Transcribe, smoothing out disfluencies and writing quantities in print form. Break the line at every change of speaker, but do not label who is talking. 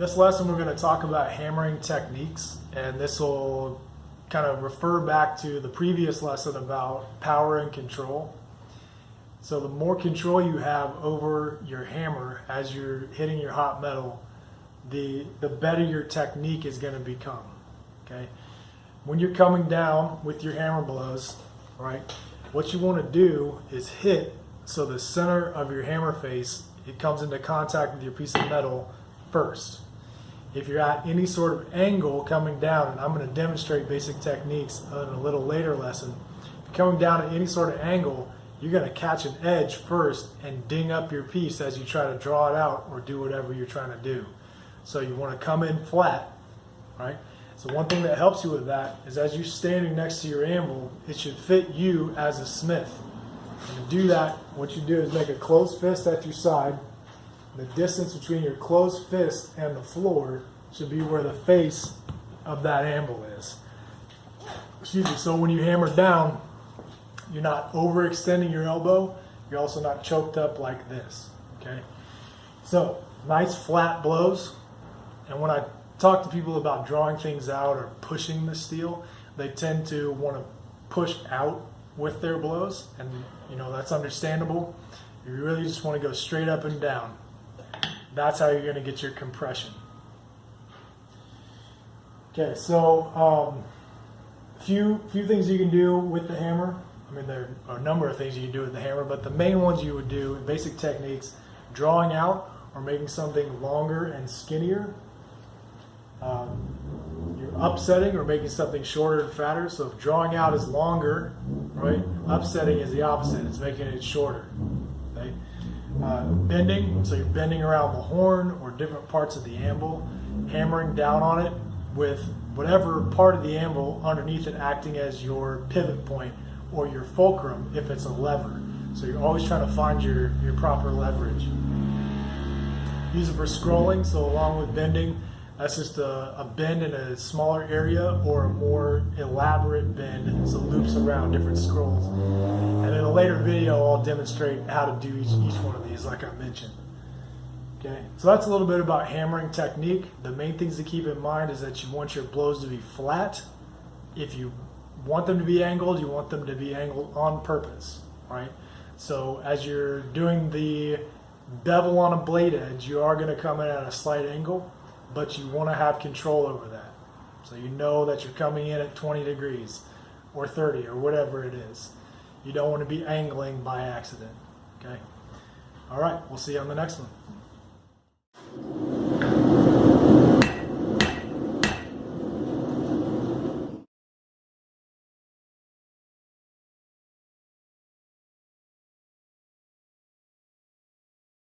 This lesson we're going to talk about hammering techniques, and this will kind of refer back to the previous lesson about power and control. So the more control you have over your hammer as you're hitting your hot metal, the better your technique is going to become. Okay? When you're coming down with your hammer blows, right, what you want to do is hit so the center of your hammer face, it comes into contact with your piece of metal first. If you're at any sort of angle coming down, and I'm going to demonstrate basic techniques in a little later lesson, if you're coming down at any sort of angle, you're going to catch an edge first and ding up your piece as you try to draw it out or do whatever you're trying to do. So you want to come in flat, right? So one thing that helps you with that is as you're standing next to your anvil, it should fit you as a smith. And to do that, what you do is make a closed fist at your side. The distance between your closed fist and the floor should be where the face of that anvil is. Excuse me. So when you hammer down, you're not overextending your elbow. You're also not choked up like this. Okay. So nice flat blows. And when I talk to people about drawing things out or pushing the steel, they tend to want to push out with their blows, and that's understandable. You really just want to go straight up and down. That's how you're going to get your compression. Okay, so few things you can do with the hammer. I mean, there are a number of things you can do with the hammer, but the main ones you would do in basic techniques: drawing out or making something longer and skinnier. You're upsetting or making something shorter and fatter. So if drawing out is longer, right, upsetting is the opposite. It's making it shorter. Okay? Bending, so you're bending around the horn or different parts of the anvil, hammering down on it with whatever part of the anvil underneath it acting as your pivot point or your fulcrum if it's a lever. So you're always trying to find your proper leverage. Use it for scrolling, so along with bending, that's just a bend in a smaller area or a more elaborate bend, so loops around different scrolls. And in a later video, I'll demonstrate how to do each one of these, like I mentioned. Okay, so that's a little bit about hammering technique. The main things to keep in mind is that you want your blows to be flat. If you want them to be angled, you want them to be angled on purpose, right? So as you're doing the bevel on a blade edge, you are going to come in at a slight angle, but you want to have control over that. So you know that you're coming in at 20 degrees or 30 or whatever it is. You don't want to be angling by accident. Okay? All right, we'll see you on the next one.